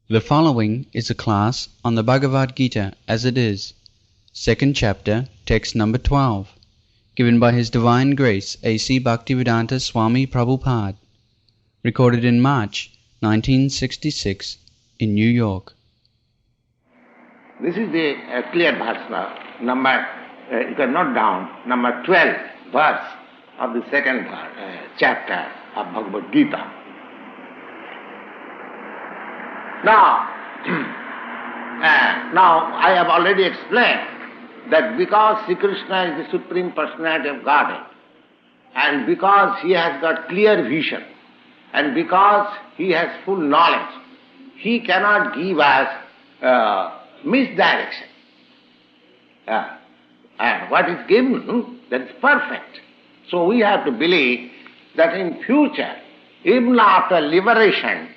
The following is a class on the Bhagavad Gita as it is, second chapter, text number 12, given by His Divine Grace A.C. Bhaktivedanta Swami Prabhupada, recorded in March 1966 in New York. This is the clear verse, number, you can note down, number 12 verse of the second chapter of Bhagavad Gita. Now, I have already explained that because Sri Krishna is the Supreme Personality of Godhead, and because He has got clear vision, and because He has full knowledge, He cannot give us misdirection. And what is given, that is perfect. So we have to believe that in future, even after liberation.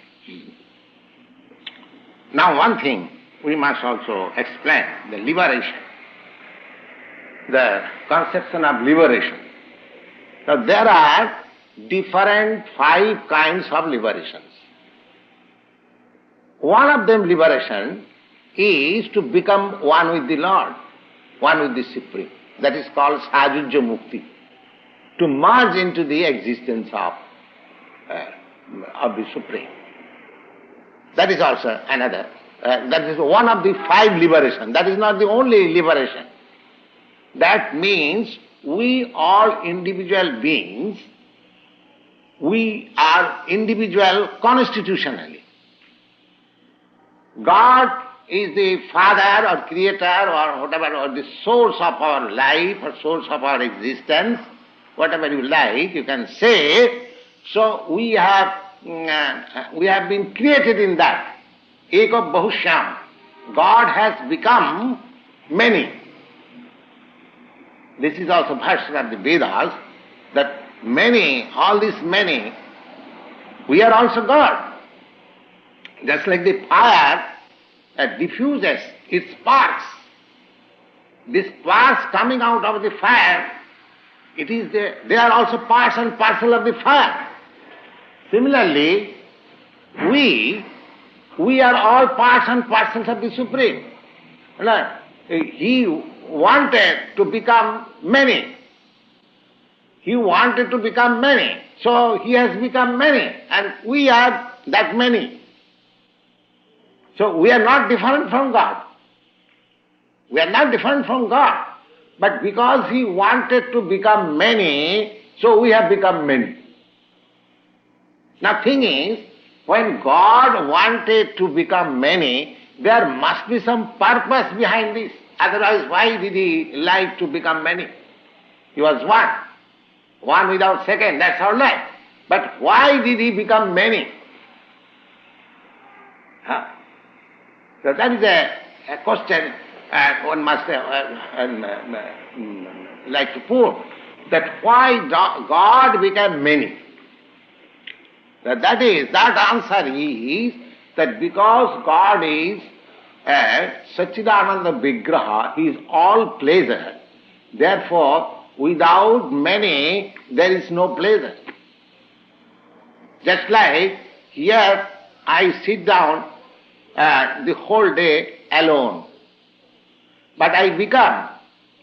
Now one thing we must also explain, the liberation, the conception of liberation. Now there are different 5 kinds of liberations. One of them liberation is to become one with the Lord, one with the Supreme. That is called Sajujya Mukti, to merge into the existence of the Supreme. That is also another. That is one of the 5 liberation. That is not the only liberation. That means we all individual beings, we are individual constitutionally. God is the Father or Creator or whatever, or the source of our life or source of our existence, whatever you like, you can say. So we have been created in that. Eka Bahushyam. God has become many. This is also verse of the Vedas, that many, all these many, we are also God. Just like the fire diffuses its sparks. These sparks coming out of the fire, they are also parts and parcel of the fire. Similarly, we are all parts and parcels of the Supreme. He wanted to become many. He wanted to become many. So He has become many, and we are that many. So we are not different from God. We are not different from God. But because He wanted to become many, so we have become many. Now thing is, when God wanted to become many, there must be some purpose behind this. Otherwise, why did He like to become many? He was one. One without second, that's all right. But why did He become many? So that is a question one must like to put, that why God became many? That answer is that because God is Satchidananda Vigraha, He is all pleasure. Therefore, without many, there is no pleasure. Just like here, I sit down the whole day alone. But I become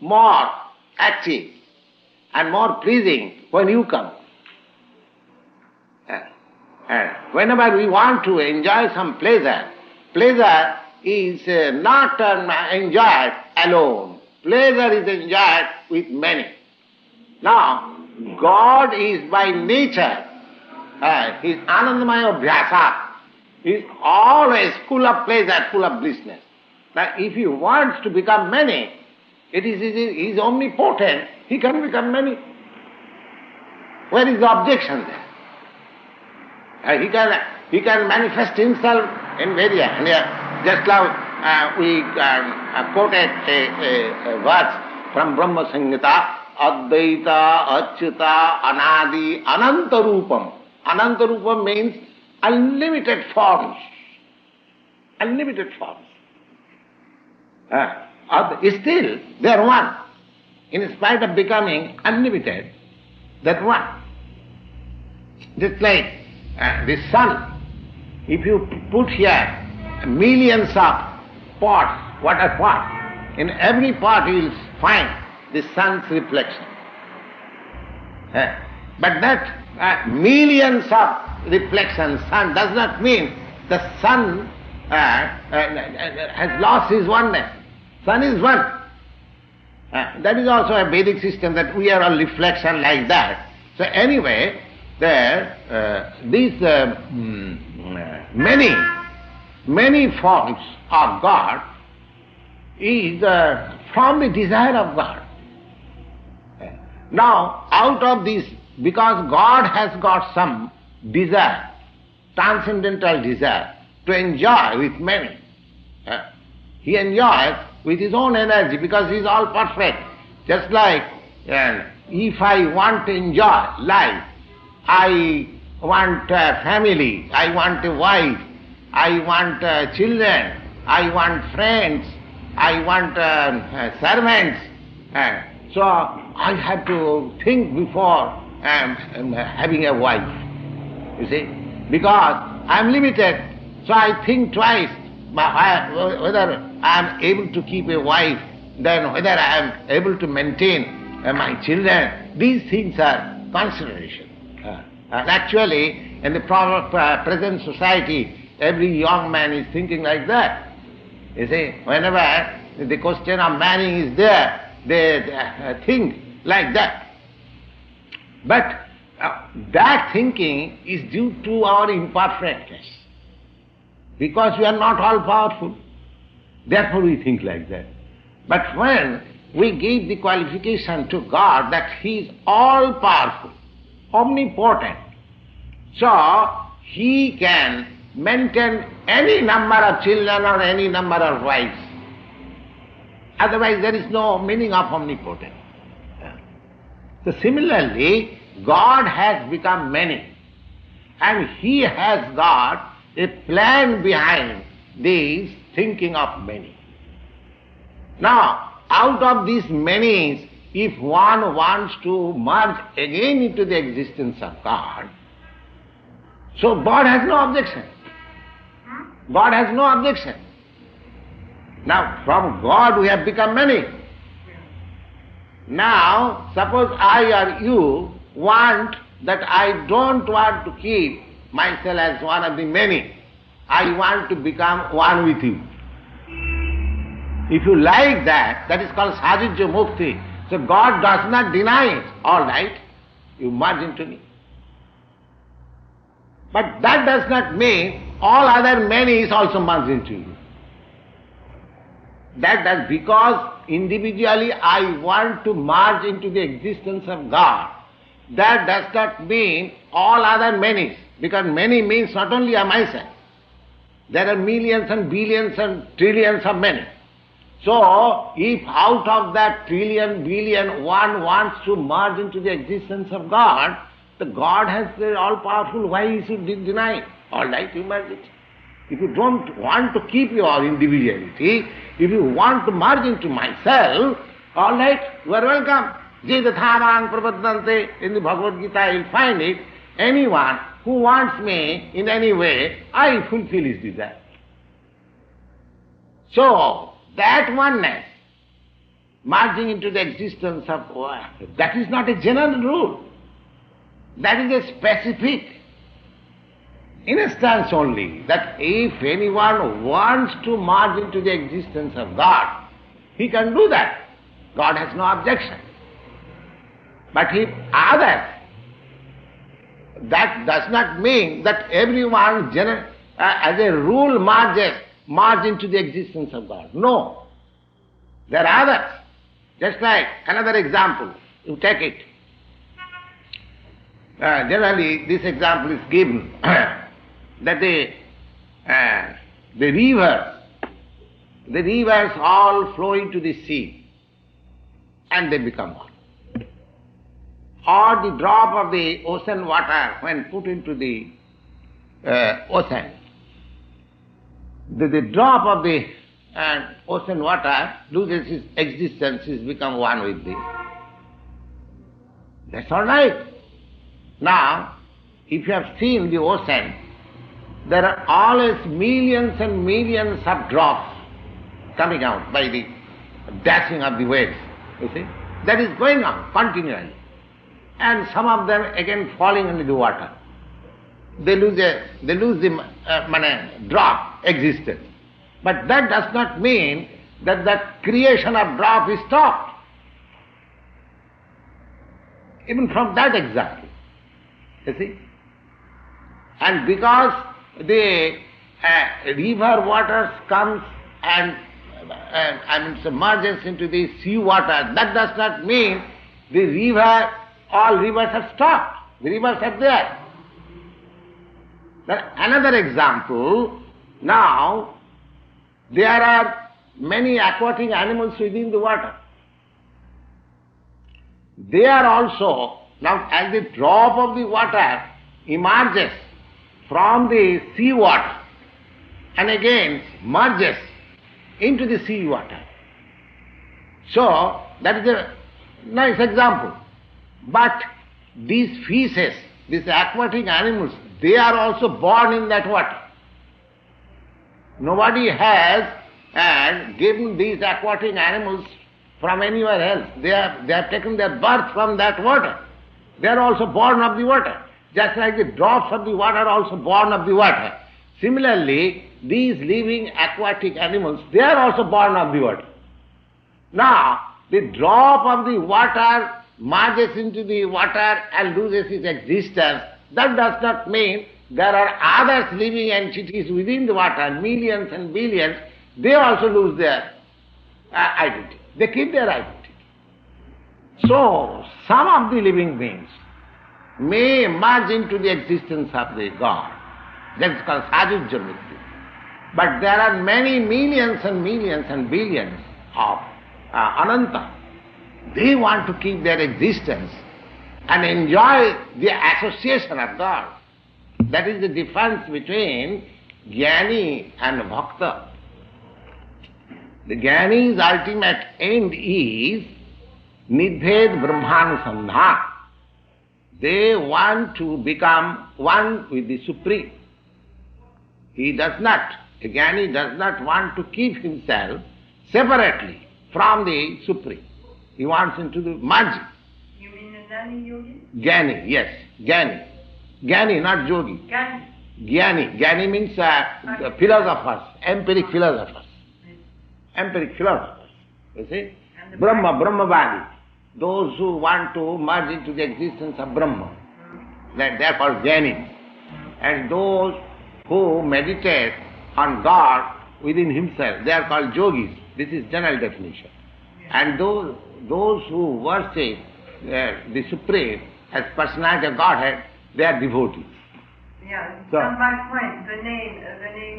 more active and more pleasing when you come. Whenever we want to enjoy some pleasure, pleasure is not enjoyed alone. Pleasure is enjoyed with many. Now, God is by nature, His Anandamaya Abhyasa, He is always full of pleasure, full of blissness. Now, if He wants to become many, He is omnipotent, He can become many. Where is the objection there? He can manifest Himself in various. Just now we quoted a verse from Brahma Samhita, Advaita, Achyuta, Anadi, Anantarupam. Anantarupam means unlimited forms. Unlimited forms. Still, they are one. In spite of becoming unlimited, that one. Just like the sun, if you put here millions of pots, water pots. In every pot you will find the sun's reflection. But that millions of reflections, sun does not mean the sun has lost his oneness. Sun is one. That is also a Vedic system, that we are all reflection like that. So anyway, these many forms of God is from the desire of God. Now, out of this, because God has got some desire, transcendental desire, to enjoy with many, he enjoys with his own energy because he is all perfect. Just like if I want to enjoy life, I want a family, I want a wife, I want children, I want friends, I want servants. So I have to think before having a wife, you see, because I am limited. So I think twice whether I am able to keep a wife, then whether I am able to maintain my children. These things are consideration. And actually, in the present society, every young man is thinking like that. You see, whenever the question of marrying is there, they think like that. But that thinking is due to our imperfectness. Because we are not all powerful, therefore we think like that. But when we give the qualification to God that He is all powerful, omnipotent, so He can maintain any number of children or any number of wives. Otherwise there is no meaning of omnipotent. So similarly, God has become many, and He has got a plan behind this thinking of many. Now, out of these many, if one wants to merge again into the existence of God, so God has no objection. God has no objection. Now, from God we have become many. Now, suppose I or you want that I don't want to keep myself as one of the many. I want to become one with you. If you like that, that is called Sajijya Mukti. So God does not deny it. All right, you merge into me. But that does not mean all other many is also merged into you. That does, because individually I want to merge into the existence of God, that does not mean all other many. Because many means not only a myself. There are millions and billions and trillions of many. So, if out of that trillion, billion, one wants to merge into the existence of God, the God has the all-powerful, why he should deny it? All right, you merge it. If you don't want to keep your individuality, if you want to merge into myself, all right, you are welcome. Jedathavan prapaddante, in the Bhagavad Gita you will find it. Anyone who wants me in any way, I fulfill his desire. So, that oneness, merging into the existence of God, that is not a general rule. That is a specific instance only, that if anyone wants to merge into the existence of God, he can do that. God has no objection. But if others, that does not mean that everyone as a rule merge into the existence of God. No. There are others. Just like another example, you take it. Generally this example is given that the rivers all flow into the sea and they become one. Or the drop of the ocean water when put into the ocean, the drop of the ocean water loses its existence, is become one with thee. That's all right. Now, if you have seen the ocean, there are always millions and millions of drops coming out by the dashing of the waves, you see. That is going on continually. And some of them again falling into the water. They lose the drop existence. But that does not mean that the creation of drop is stopped. Even from that exactly, you see. And because the river waters comes and submerges into the sea water, that does not mean the river, all rivers have stopped. The rivers are there. Then another example, now there are many aquatic animals within the water. They are also, now as the drop of the water emerges from the sea water and again merges into the sea water. So, that is a nice example. But these fishes, these aquatic animals, they are also born in that water. Nobody has given these aquatic animals from anywhere else. They have taken their birth from that water. They are also born of the water. Just like the drops of the water are also born of the water. Similarly, these living aquatic animals, they are also born of the water. Now, the drop of the water merges into the water and loses its existence. That does not mean there are other living entities within the water, millions and billions, they also lose their identity. They keep their identity. So, some of the living beings may merge into the existence of the God. That is called Sajujya Mrityu. But there are many millions and millions and billions of Ananta. They want to keep their existence and enjoy the association of God. That is the difference between Jnani and Bhakta. The Jnani's ultimate end is Nidbhed Brahmanusandhan. They want to become one with the Supreme. A Jnani does not want to keep himself separately from the Supreme. He wants into the merging. You mean a Jnani yogi? Jnani, yes, Jnani. Jnani, not yogi. Jnani. Jnani means philosophers, empiric philosophers. Empiric philosophers, you see. Brahmavadi, those who want to merge into the existence of Brahma. They are called Jnanis. And those who meditate on God within himself, they are called yogis. This is general definition. And those who worship the Supreme as personality of Godhead, they are devotees. Yeah, So, some by point. The name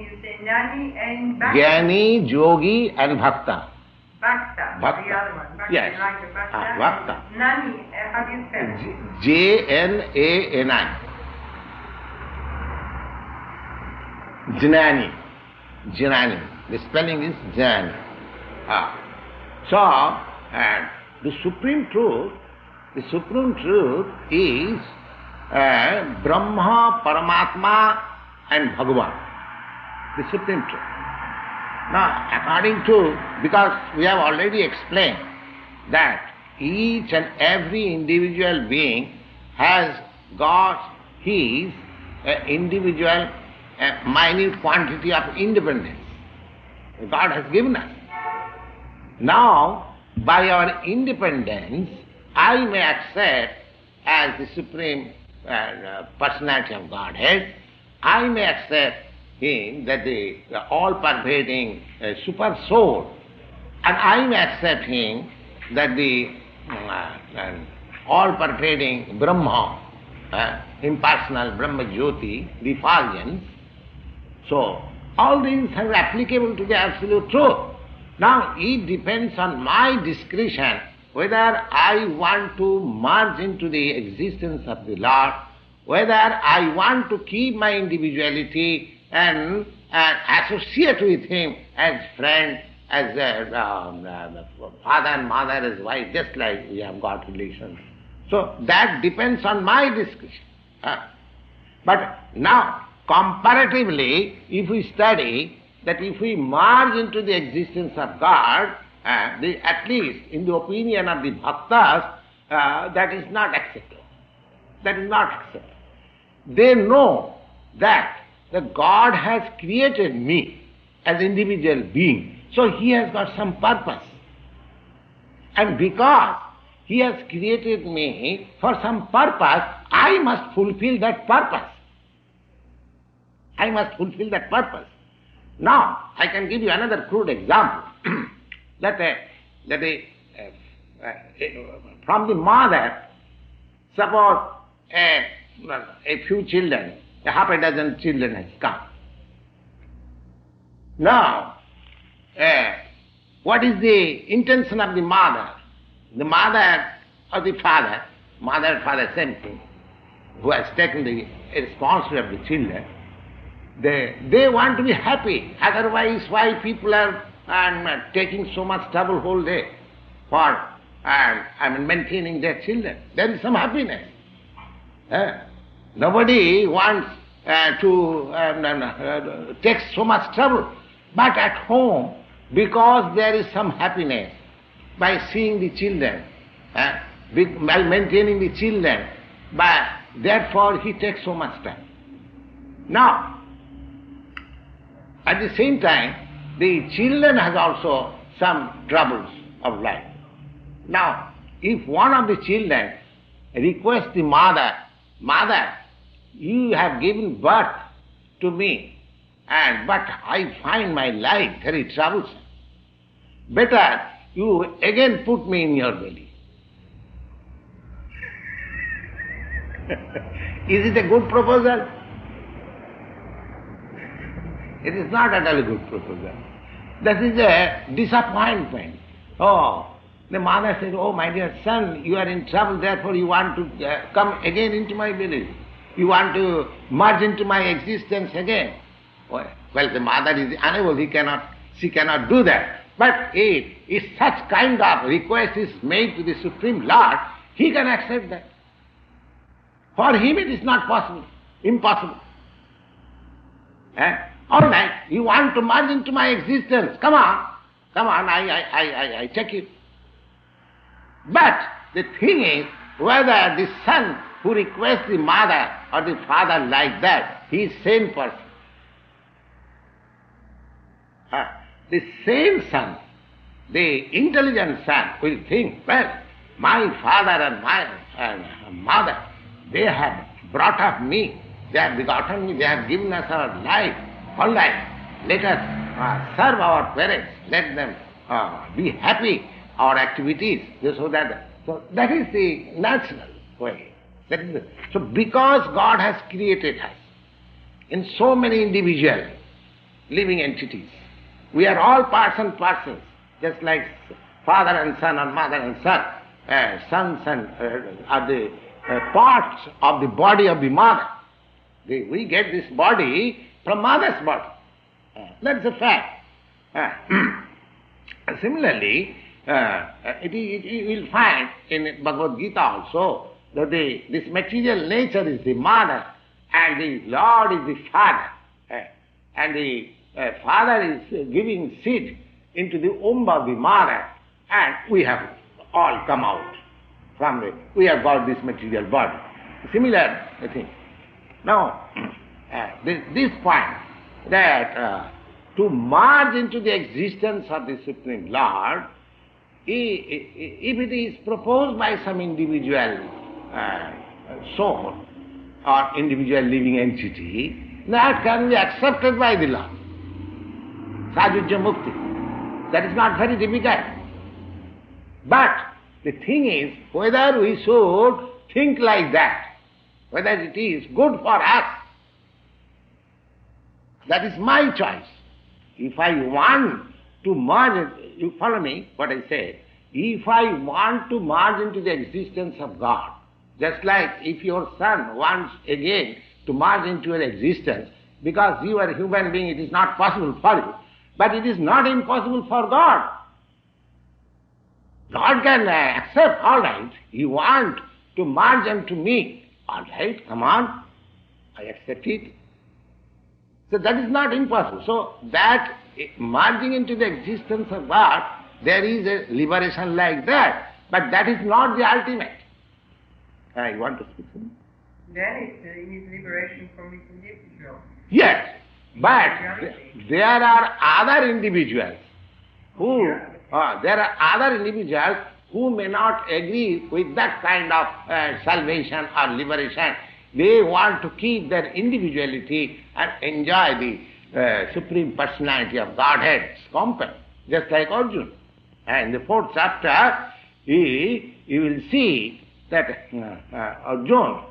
you say Jnani and Bhakta. Jnani, yogi and bhakta. Bhakta. Bhakta. The other one. Bhakta. Yes. Like the Bhakta. Bhakta. Nani, how do you spell it? Jnani. Jnani. Jnani. The spelling is Jnani. So, the supreme truth is Brahma, Paramatma and Bhagavan. The supreme truth. Now, according to, because we have already explained that each and every individual being has got his individual minute quantity of independence. God has given us. Now, by our independence, I may accept as the supreme personality of Godhead, I may accept him that the all-pervading super soul, and I may accept him that the all-pervading Brahma, impersonal Brahma Jyoti, the effulgence. So, all these are applicable to the absolute truth. Now, it depends on my discretion whether I want to merge into the existence of the Lord, whether I want to keep my individuality and associate with him as friend, as father and mother, as wife, just like we have got relations. So that depends on my discretion. But now, comparatively, if we study that if we merge into the existence of God, at least in the opinion of the bhaktas, that is not accepted. That is not accepted. They know that the God has created me as individual being, so He has got some purpose. And because He has created me for some purpose, I must fulfill that purpose. I must fulfill that purpose. Now, I can give you another crude example. From the mother, suppose a few children, a half a dozen children has come. Now, what is the intention of the mother? The mother or the father, mother, father, same thing, who has taken the responsibility of the children, they want to be happy. Otherwise, why people are taking so much trouble whole day for maintaining their children? There is some happiness. Nobody wants to take so much trouble. But at home, because there is some happiness by seeing the children, by maintaining the children, therefore he takes so much time. Now, at the same time, the children has also some troubles of life. Now, if one of the children requests the mother, "Mother, you have given birth to me, but I find my life very troublesome. Better you again put me in your belly." Is it a good proposal? It is not at all a good proposal. That is a disappointment. Oh, the mother said, "Oh, my dear son, you are in trouble, therefore you want to come again into my belly. You want to merge into my existence again." Well, the mother is unable, she cannot do that. But if such kind of request is made to the Supreme Lord, He can accept that. For Him it is not possible, impossible. All right, you want to merge into my existence, come on, I take it. But the thing is, whether the son who requests the mother or the father like that, he is same person. The same son, the intelligent son will think, well, my father and my mother, they have brought up me, they have begotten me, they have given us our life. All right, let us serve our parents, let them be happy, our activities, so that is the natural way. So because God has created us in so many individual living entities, we are all parts and parcels, just like father and son or mother and son. Sons are the parts of the body of the mother. We get this body from mother's body. That's a fact. Similarly, you will find in Bhagavad Gita also that this material nature is the mother and the Lord is the father. And the father is giving seed into the womb of the mother, and we have all come out from it. We have got this material body. Similar thing. Now, this point that to merge into the existence of the Supreme Lord, if it is proposed by some individual soul or individual living entity, that can be accepted by the Lord. Sajujya Mukti. That is not very difficult. But the thing is, whether we should think like that, whether it is good for us, that is my choice. If I want to merge, you follow me what I said, if I want to merge into the existence of God, just like if your son wants again to merge into your existence, because you are a human being, it is not possible for you, but it is not impossible for God. God can accept, all right, you want to merge unto me, all right, come on, I accept it. So that is not impossible. So that merging into the existence of God, there is a liberation like that, but that is not the ultimate. You want to speak something? Then it is liberation from its individual. Yes, but there are other individuals who may not agree with that kind of salvation or liberation. They want to keep their individuality and enjoy the Supreme Personality of Godhead's company, just like Arjuna. And in the 4th chapter, you will see that Arjuna,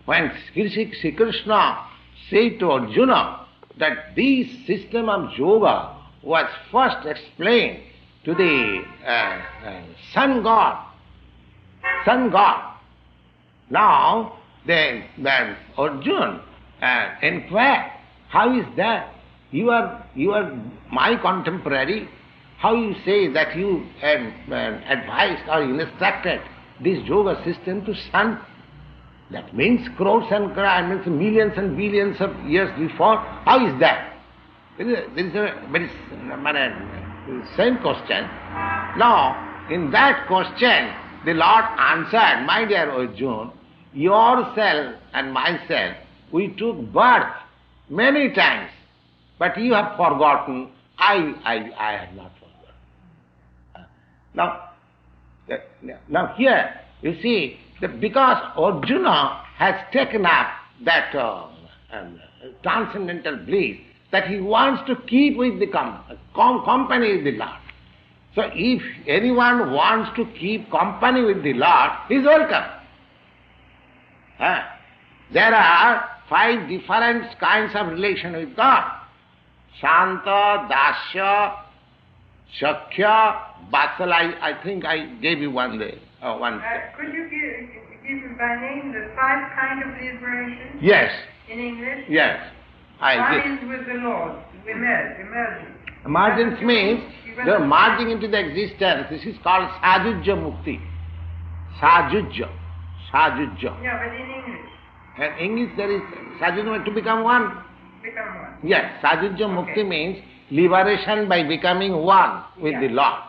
when Sri Krishna said to Arjuna that this system of yoga was first explained to the sun god. Now, then Arjuna inquired, how is that? You are my contemporary. How you say that you advised or instructed this yoga system to sun? That means crores and crores, millions and billions of years before. How is that? There is a very same question. Now, in that question, the Lord answered, my dear Arjuna, yourself and myself, we took birth many times, but you have forgotten. I have not forgotten. Now here, you see, that because Arjuna has taken up that transcendental bliss, that he wants to keep with the company with the Lord. So if anyone wants to keep company with the Lord, he is welcome. There are 5 different kinds of relation with God. Shanta, Dasya, Shakya, Vatsala. I think I gave you one day. Could you give by name the 5 kind of liberation? Yes. In English? Yes. One is with the Lord, emergence. Emergence means the merging into the existence. This is called Sajujya Mukti. Sajujya. Yeah, but in English? In English there is Sajujya to become one. Become one. Yes, Sajujya Mukti means liberation by becoming one with the Lord.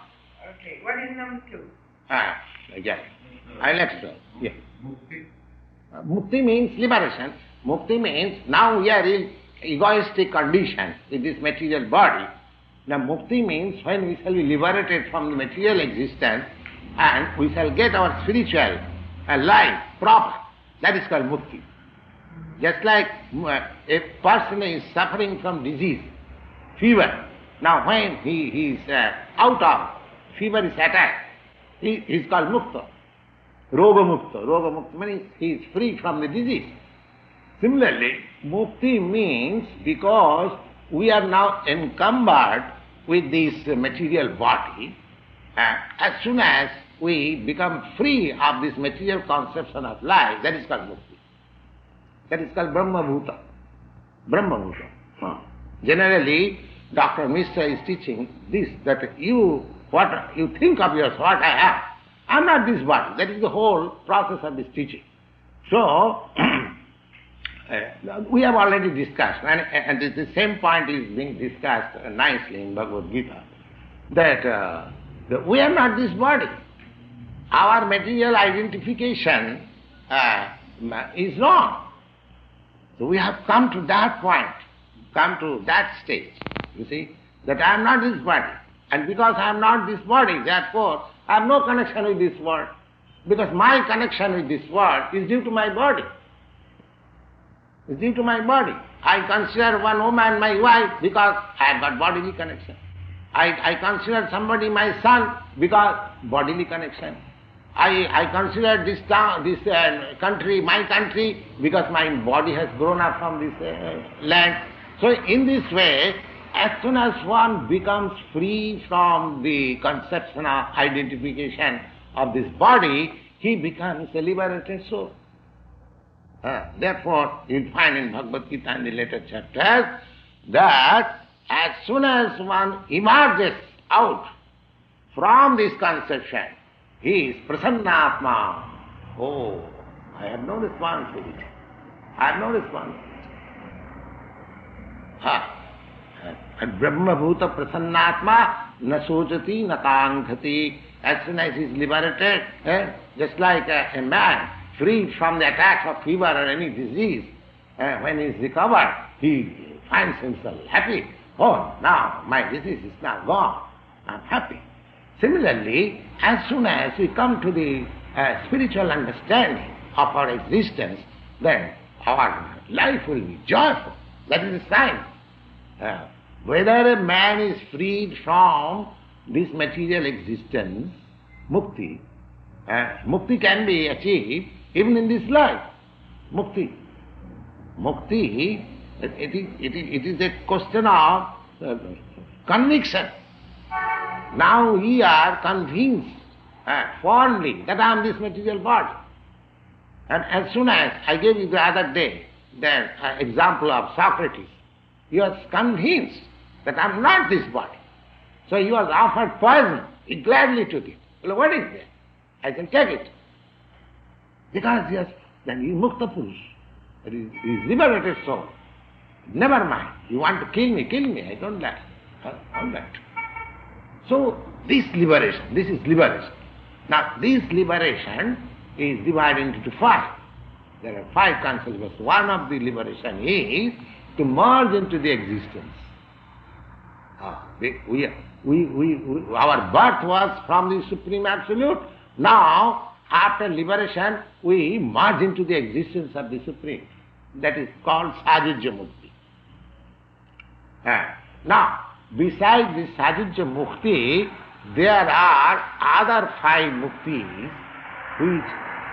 Okay, what is number 2? Yes. I'll explain. Yes. Mukti means liberation. Mukti means now we are in egoistic condition with this material body. Now mukti means when we shall be liberated from the material existence and we shall get our spiritual life proper. That is called mukti. Just like a person is suffering from disease, fever. Now when he is out of fever is attacked, he is called mukta. Roga mukta. Roga mukta means he is free from the disease. Similarly, mukti means because we are now encumbered with this material body, as soon as we become free of this material conception of life, that is called mukti. That is called Brahma Bhuta. Brahma Bhuta. Generally, Dr. Mishra is teaching this, that what you think of yourself, what I have. I am not this body. That is the whole process of this teaching. So, we have already discussed, and the same point is being discussed nicely in Bhagavad Gita, that we are not this body. Our material identification is wrong. So we have come to that point, come to that stage, you see, that I am not this body. And because I am not this body, therefore, I have no connection with this world. Because my connection with this world is due to my body. It's due to my body. I consider one woman my wife because I have got bodily connection. I consider somebody my son because bodily connection. I consider this town, this country, my country, because my body has grown up from this land. So in this way, as soon as one becomes free from the conception of identification of this body, he becomes a liberated soul. Therefore, you find in Bhagavad Gita in the later chapters that as soon as one emerges out from this conception, he is prasannatma. Oh, I have no responsibility. I have no responsibility. Brahma bhuta prasannatma na sochati na kankhati. As soon as he is liberated, just like a man freed from the attacks of fever or any disease, when he is recovered, he finds himself happy. Oh, now my disease is now gone. I am happy. Similarly, as soon as we come to the spiritual understanding of our existence, then our life will be joyful. That is the sign. Whether a man is freed from this material existence, mukti, mukti can be achieved even in this life. Mukti, it is a question of conviction. Now we are convinced fondly that I am this material body. And as soon as I gave you the other day the example of Socrates, he was convinced that I am not this body. So he was offered poison. He gladly took it. Well, what is that? I can take it. Because he is mukta purush. He is liberated soul. Never mind. You want to kill me, kill me. I don't like. All that. So this is liberation. Now this liberation is divided into five. There are five concepts. One of the liberation is to merge into the existence. Our birth was from the Supreme Absolute. Now, after liberation, we merge into the existence of the Supreme. That is called Sajujya Mukti. Now, besides this Sajujya Mukti, there are other five muktis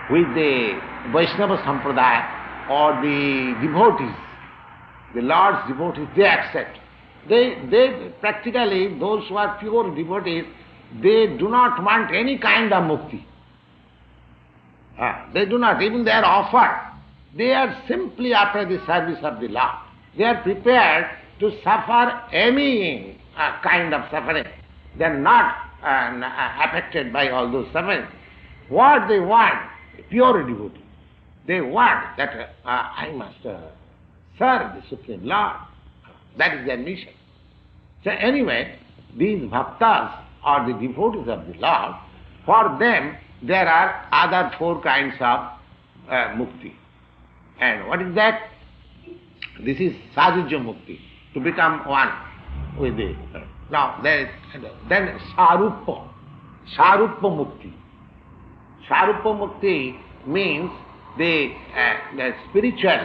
which the Vaishnava Sampradaya or the devotees, the Lord's devotees, they accept. They practically, those who are pure devotees, they do not want any kind of mukti. They do not, even they are offered. They are simply after the service of the Lord. They are prepared to suffer any kind of suffering. They are not affected by all those sufferings. What they want, pure devotee, they want that I must serve the Supreme Lord. That is their mission. So anyway, these bhaktas or the devotees of the Lord, for them there are other four kinds of mukti. And what is that? This is Sajujya Mukti, to become one with the... Now then Saruppa Mukti. Saruppa Mukti means the spiritual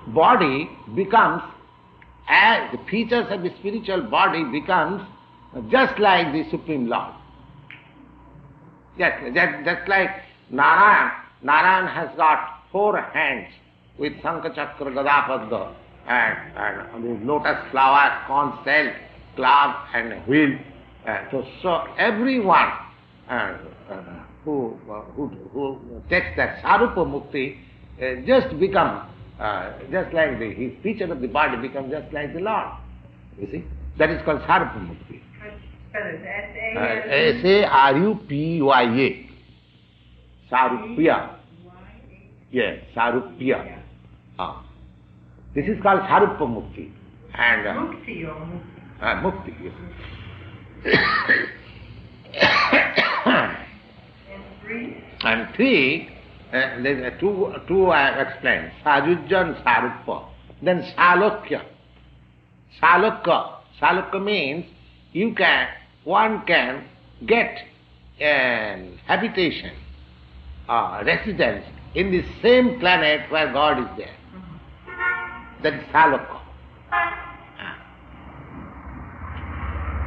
body becomes, as the features of the spiritual body becomes just like the Supreme Lord. Just like Narayan. Narayan has got four hands with Sankha Chakra Gada and the lotus flower, conch shell, club and wheel. So everyone who takes that Sarupa Mukti just become just like his feature of the body becomes just like the Lord. You see? That is called Sarupa Mukti. S-A-R-U-P-Y-A. Sarupya. Yes, Sarupya. This is called Sarupa Mukti. And Mukti or Mukti? Mukti, yes. And three, there are two I have explained. Sajujya and Sarupa. Then Salokya. Salokya means one can get an habitation, residence in the same planet where God is there. That is Salokya.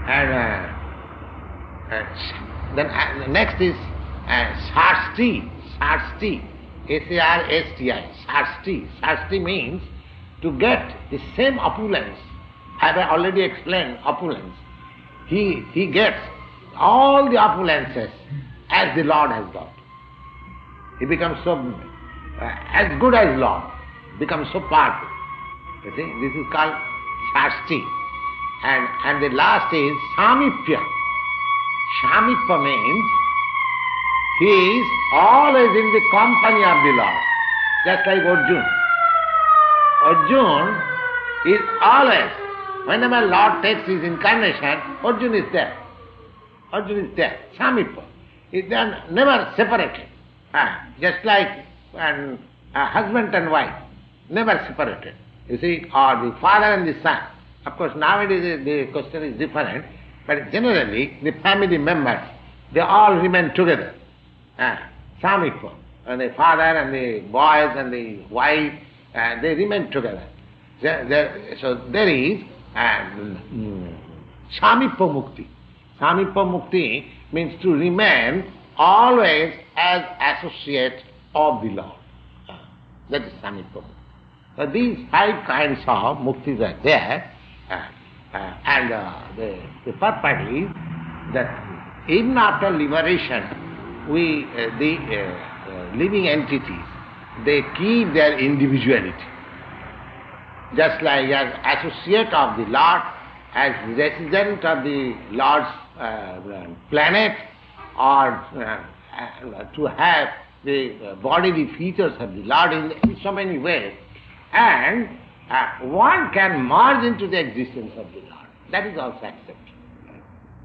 And then next is Sarsti. Sarsti. S-A-R-S-T-I. Sarsti. Sarsti means to get the same opulence. I have already explained opulence. He gets all the opulences as the Lord has got. He becomes so as good as Lord, becomes so powerful. You see, this is called Sarsti. And the last is Samipya. Samipya means he is always in the company of the Lord, just like Arjuna. Arjuna is always, whenever Lord takes his incarnation, Arjuna is there. Arjuna is there, Samipa. They are never separated. Just like a husband and wife, never separated. You see, or the father and the son. Of course, nowadays the question is different, but generally the family members, they all remain together. Samipa. And the father and the boys and the wife, they remain together. So there is Samipa Mukti. Samipa Mukti means to remain always as associate of the Lord. That is Samipa Mukti. So these 5 kinds of muktis are there, and the purpose is that even after liberation, the living entities, they keep their individuality. Just like as associate of the Lord, as resident of the Lord's planet, or to have the bodily features of the Lord in so many ways, and one can merge into the existence of the Lord. That is also accepted.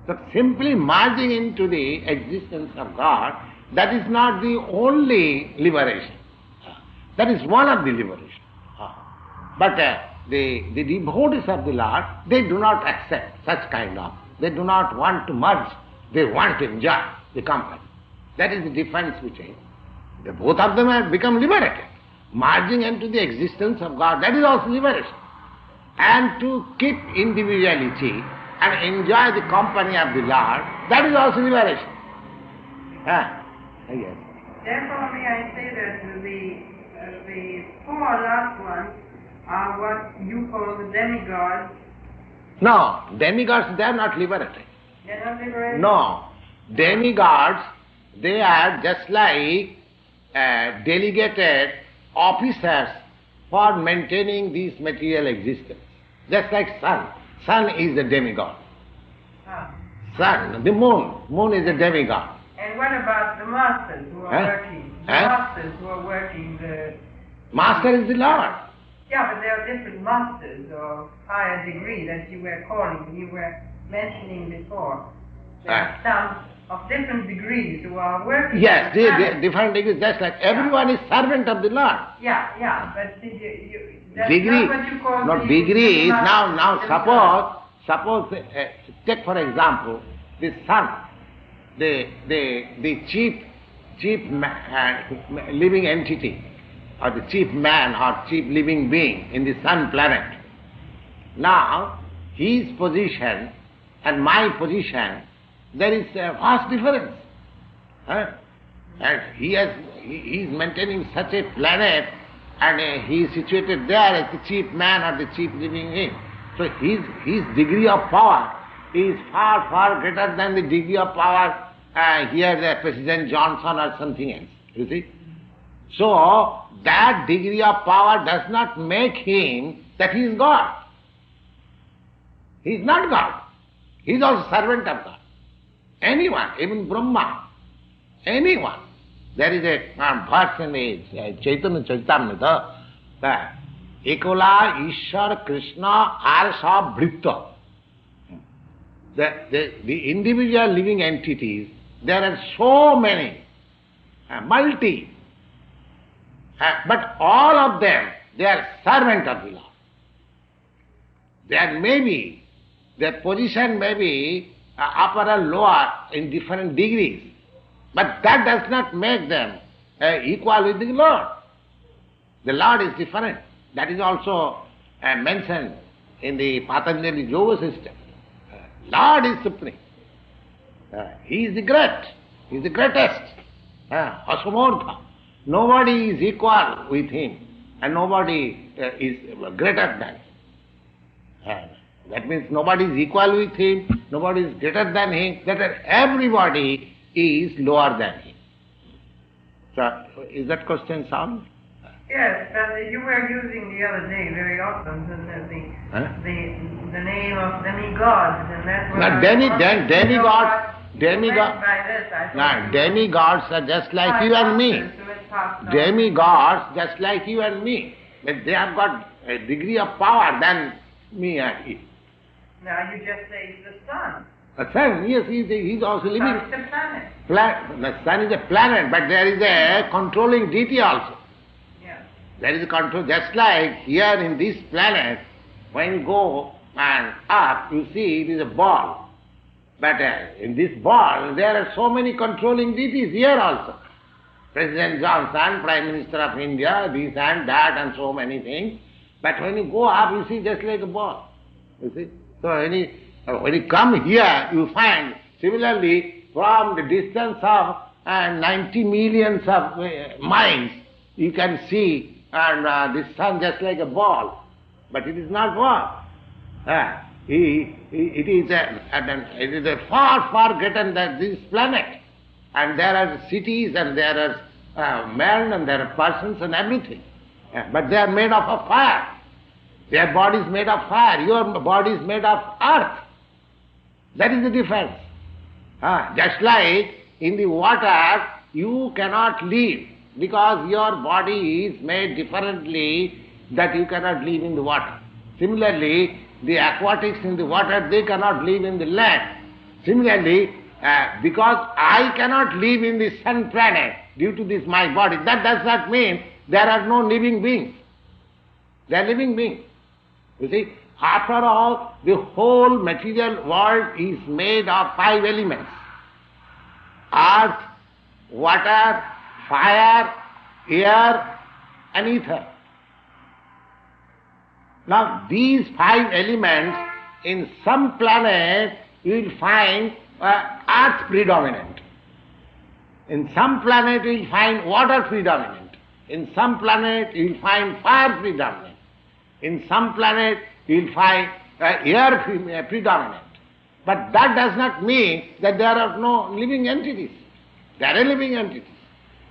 So simply merging into the existence of God, that is not the only liberation. That is one of the liberation. But the devotees of the Lord, they do not accept such kind of. They do not want to merge. They want to enjoy the company. That is the difference between. Both of them have become liberated. Merging into the existence of God, that is also liberation. And to keep individuality and enjoy the company of the Lord, that is also liberation. Yes. Therefore, may I say that the 4 last ones are what you call the demigods. No, demigods, they are not liberated. They are not liberated? No. Demigods, they are just like delegated officers for maintaining this material existence. Just like sun. Sun is a demigod. Sun, the moon. Moon is a demigod. And what about the masters who are working? The masters who are working the... Master is the Lord. Yeah, but there are different masters of higher degree that you were calling, you were mentioning before. There are some of different degrees who are working. Yes, different degrees, just like everyone is servant of the Lord. Yeah, but that's degree, not what you call not degree. Now suppose take for example the sun, the chief living entity, or the chief man or chief living being in the sun planet. Now, his position and my position, there is a vast difference. And he is maintaining such a planet, and he is situated there as the chief man or the chief living being. So his degree of power is far, far greater than the degree of power here the President Johnson or something else. You see? So, that degree of power does not make him that he is God. He is not God. He is also servant of God. Anyone, even Brahma, anyone. There is a verse in the Chaitanya Charitamrita that Ekola Ishwar Krishna Arsa Bhritta. The individual living entities, there are so many, multi. But all of them, they are servant of the Lord. Their position may be upper or lower in different degrees, but that does not make them equal with the Lord. The Lord is different. That is also mentioned in the Patanjali Yoga system. Lord is supreme. He is the great. He is the greatest. Asamortha. Nobody is equal with him, and nobody is greater than him. That means nobody is equal with him, nobody is greater than him, that everybody is lower than him. So, is that question sound? Yes, but you were using the other day very often the name of demigods, and that's what demigods are just like you and me. Demigods just like you and me. But they have got a degree of power than me and he. Now you just say it's the sun. The sun, yes, he's also living. Sun is a planet. The sun is a planet, but there is a controlling deity also. Yeah. There is a control, just like here in this planet, when you go and up, you see it is a ball. But in this ball, there are so many controlling deities here also. President Johnson, Prime Minister of India, this and that and so many things. But when you go up, you see just like a ball. You see? So when you come here, you find similarly from the distance of 90 millions of miles, you can see and this sun just like a ball. But it is not ball. It is a far, far greater than this planet. And there are cities and there are men and there are persons and everything. But they are made of fire. Their body is made of fire. Your body is made of earth. That is the difference. Just like in the water, you cannot live because your body is made differently that you cannot live in the water. Similarly, the aquatics in the water, they cannot live in the land. Similarly, because I cannot live in the sun planet due to this my body, that does not mean there are no living beings. They are living beings. You see, after all, the whole material world is made of 5 elements. Earth, water, fire, air and ether. Now these 5 elements, in some planet you will find earth predominant. In some planet you will find water predominant. In some planet you will find fire predominant. In some planet you will find air predominant. But that does not mean that there are no living entities. There are living entities.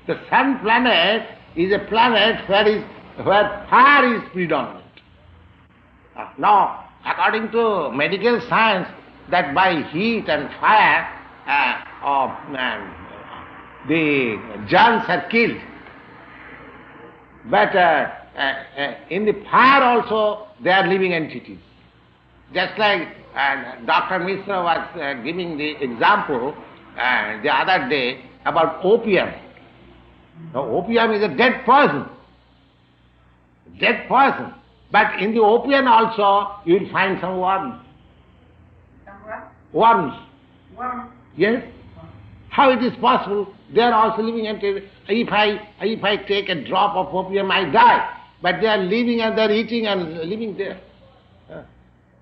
The sun planet is a planet where fire is predominant. Now, according to medical science, that by heat and fire, the germs are killed. But in the fire also, they are living entities. Just like Dr. Mishra was giving the example the other day about opium. Now, opium is a dead poison. Dead poison. But in the opium also, you will find some worms. Some what? Worms. Worms? Yes. How it is possible? They are also living entities. If I take a drop of opium, I die. But they are living and they are eating and living there.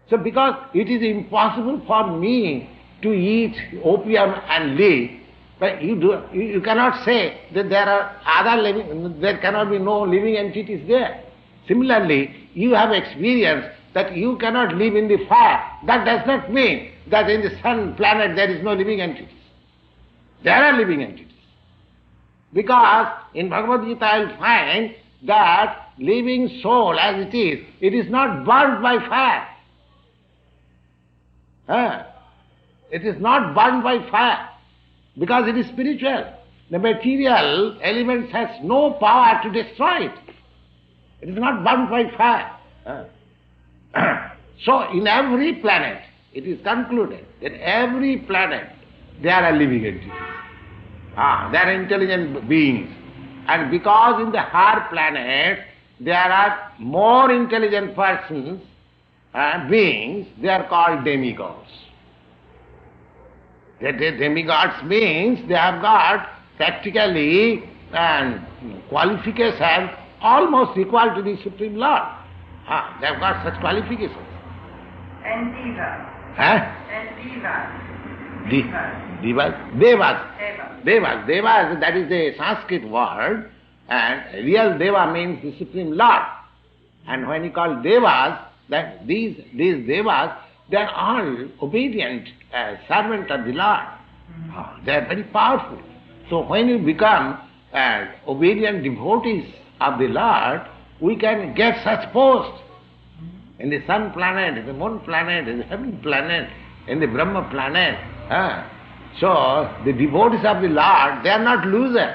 So because it is impossible for me to eat opium and live, but you cannot say that there are there cannot be no living entities there. Similarly, you have experienced that you cannot live in the fire. That does not mean that in the sun planet there is no living entities. There are living entities. Because in Bhagavad Gita I will find that living soul as it is not burnt by fire. It is not burnt by fire because it is spiritual. The material elements has no power to destroy it. It is not burnt by fire. So in every planet, it is concluded that every planet there are living entities. There are intelligent beings. And because in the higher planet there are more intelligent persons, beings, they are called demigods. The demigods means they have got practically qualifications almost equal to the Supreme Lord. They have got such qualifications. And divas. And divas. Devas, that is the Sanskrit word, and real Deva means the Supreme Lord. And when you call Devas, that these Devas, they are all obedient servants of the Lord. They are very powerful. So when you become obedient devotees of the Lord, we can get such posts in the sun planet, in the moon planet, in the heaven planet, in the Brahma planet. So the devotees of the Lord, they are not losers.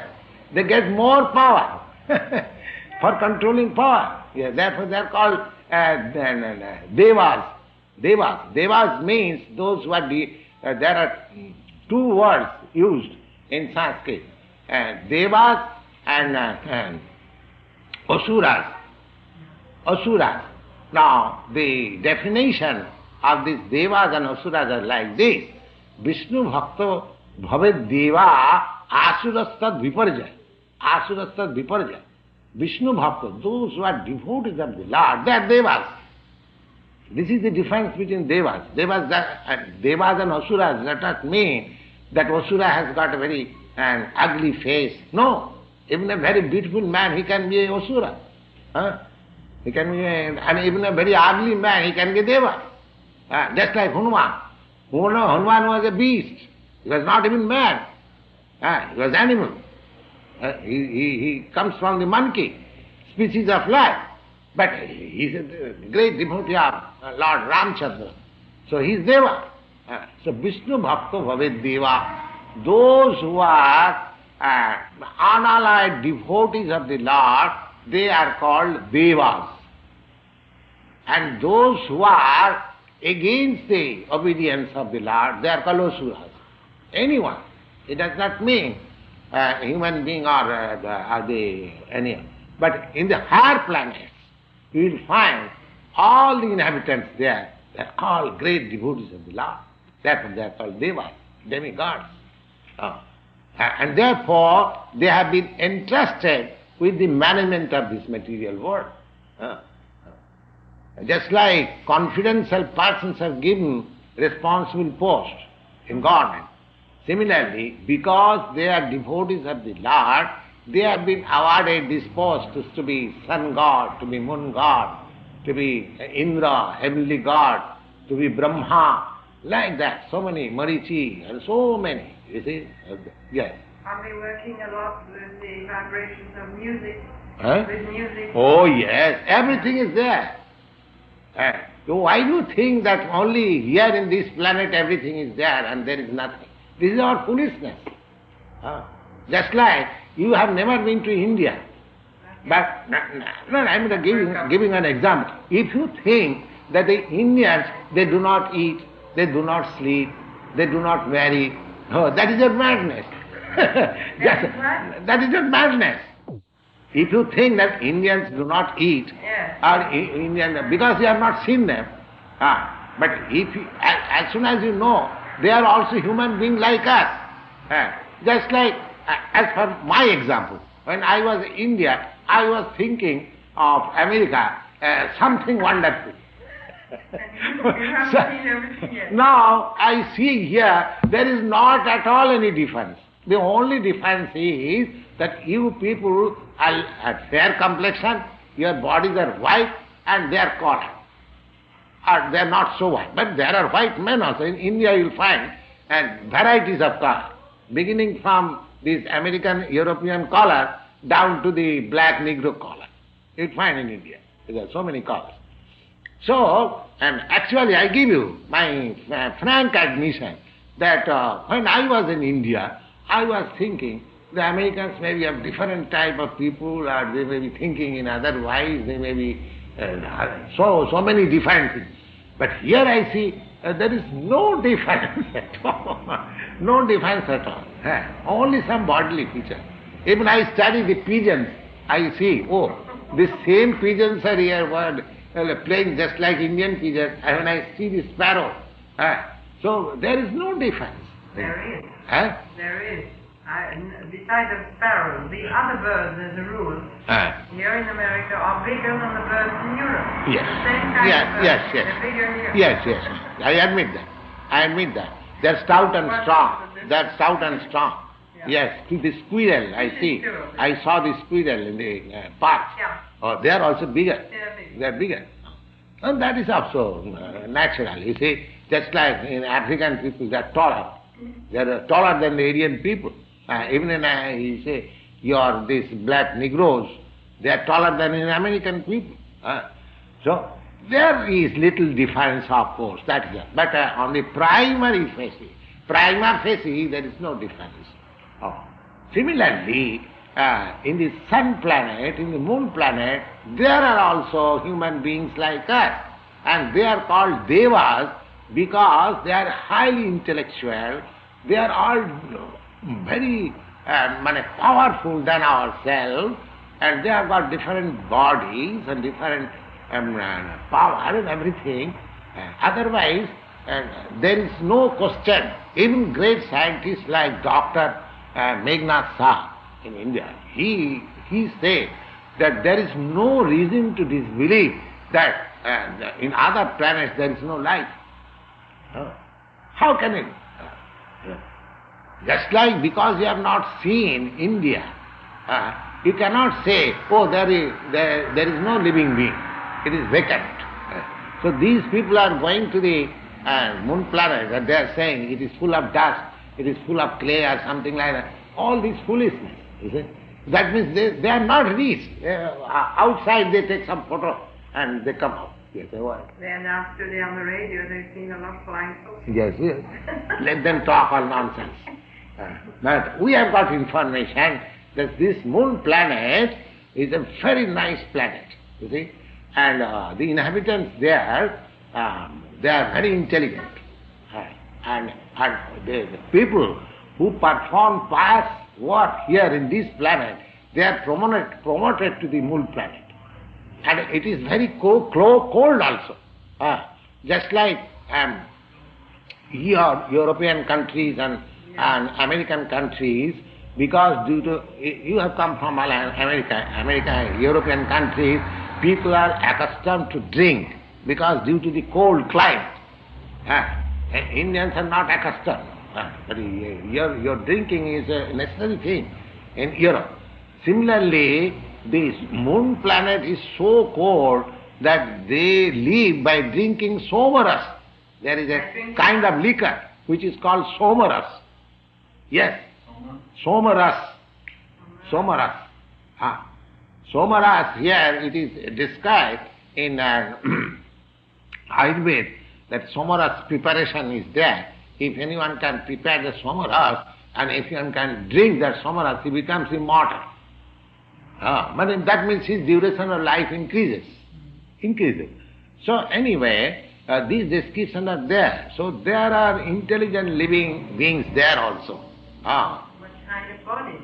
They get more power for controlling power. Yeah, therefore they are called devas. Devas means those who are there are two words used in Sanskrit, devas and asuras. Asuras. Now the definition of these devas and asuras are like this: Vishnu bhakta bhavet deva asurastad viparjaya. Asurastad viparjaya. Vishnu bhakta, those who are devotees of the Lord, they are devas. This is the difference between devas. Devas and asuras does not mean that asura has got a very ugly face. No. Even a very beautiful man, he can be a asura. He can be and even a very ugly man, he can be a deva. Just like Hanuman. Hanuman was a beast. He was not even man. He was animal. He comes from the monkey species of life. But he is a great devotee of Lord Ramchandra. So he is Deva. So Vishnu Bhakta Bhavet Deva. Those who are unallied devotees of the Lord, they are called Devas. And those who are against the obedience of the Lord, they are called Asuras. Anyone. It does not mean human being or anyone. But in the higher planets, you will find all the inhabitants there, they are all great devotees of the Lord. Therefore they are called devas, demigods. And therefore they have been entrusted with the management of this material world. Just like confidential persons are given responsible posts in government, similarly, because they are devotees of the Lord, they have been awarded these posts to be sun god, to be moon god, to be Indra, heavenly god, to be Brahma, like that. So many, Marichi, and so many. You see? Yes. Are we working a lot with the vibrations of music? Huh? With music? Oh yes, everything is there. So why do you think that only here in this planet everything is there and there is nothing? This is our foolishness. Just like you have never been to India. But I'm giving an example. If you think that the Indians, they do not eat, they do not sleep, they do not marry, that is a madness. That is a madness. If you think that Indians do not eat, or Indian, because you have not seen them, but if you, as soon as you know, they are also human beings like us. Just like, as for my example, when I was in India, I was thinking of America, something wonderful. Now I see here, there is not at all any difference. The only difference is that you people are fair complexion, your bodies are white and they are colored. Or they are not so white. But there are white men also. In India you will find varieties of color, beginning from this American, European color down to the black Negro color. You will find in India. There are so many colors. So, and actually I give you my frank admission that when I was in India, I was thinking the Americans may be of different type of people, or they may be thinking in other ways, they may be so many different things. But here I see there is no difference at all. No difference at all. Only some bodily feature. Even I study the pigeons, I see, the same pigeons are here playing just like Indian pigeons, and when I see the sparrow, so there is no difference. There is. There is. Besides the sparrows, the other birds, as a rule, here in America are bigger than the birds in Europe. Yes. The same kind of birds. Yes. They're bigger here. Yes. I admit that. They're stout and strong. Yeah. Yes. To the squirrel, I see. I saw the squirrel in the park. Yeah. They are also bigger. They're bigger. And that is also natural. You see, just like in African people, they are taller. They are taller than the Aryan people. Even in, you say, these black Negroes, they are taller than in American people. So, there is little difference, of course, that is it. But on the prima facie, there is no difference. Similarly, in the sun planet, in the moon planet, there are also human beings like us. And they are called devas because they are highly intellectual. They are all very powerful than ourselves, and they have got different bodies and different power and everything. Otherwise, there is no question. Even great scientists like Dr. Meghnad Shah in India, he said that there is no reason to disbelieve that in other planets there is no life. How can it? Just like because you have not seen India, you cannot say, oh, there is no living being. It is vacant. So these people are going to the moon planet and they are saying it is full of dust, it is full of clay or something like that. All this foolishness, you see. That means they are not reached. Outside they take some photo and they come out. Yes, what? They announced today on the radio they've seen a lot of flying saucers. Yes. Let them talk all nonsense. But we have got information that this moon planet is a very nice planet, you see. And the inhabitants there, they are very intelligent. And the people who perform pious work here in this planet, they are promoted to the moon planet. And it is very cold also. Just like European countries and American countries, because due to, you have come from America, European countries, people are accustomed to drink because due to the cold climate. Indians are not accustomed. But your drinking is a necessary thing in Europe. Similarly, this moon planet is so cold that they live by drinking somaras. There is a kind of liquor which is called somaras. Yes, somaras. Somaras. Somaras, here it is described in Ayurveda that somaras preparation is there. If anyone can prepare the somaras and if anyone can drink that somaras, he becomes immortal. But that means his duration of life increases. So anyway, these descriptions are there. So there are intelligent living beings there also. What kind of body?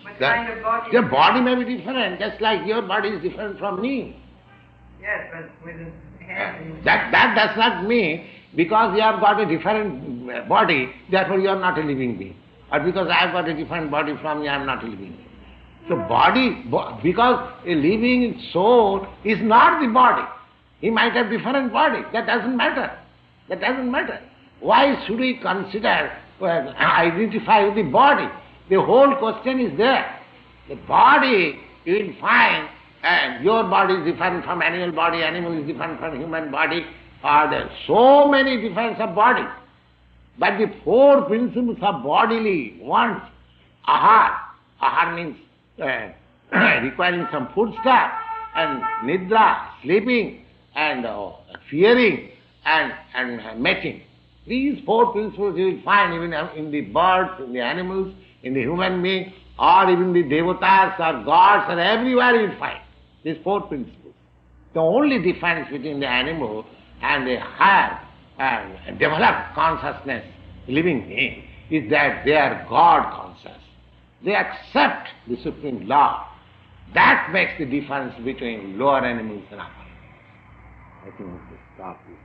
What kind of body? Your body may be different, just like your body is different from me. Yes, but with a head and... That does not mean because you have got a different body, therefore you are not a living being. Or because I have got a different body from you, I am not a living being. So because a living soul is not the body. He might have different body. That doesn't matter. Why should we consider, identify with the body? The whole question is there. The body, you will find, your body is different from animal body, animal is different from human body, or there are so many differences of body. But the four principles of bodily wants, ahar means requiring some food stuff, and nidra, sleeping, and fearing, and mating. These four principles you will find even in the birds, in the animals, in the human being, or even the devatas or gods, or everywhere you will find these four principles. The only difference between the animal and the higher developed consciousness living being is that they are God conscious. They accept the supreme law. That makes the difference between lower animals and upper animals. I think we should stop here.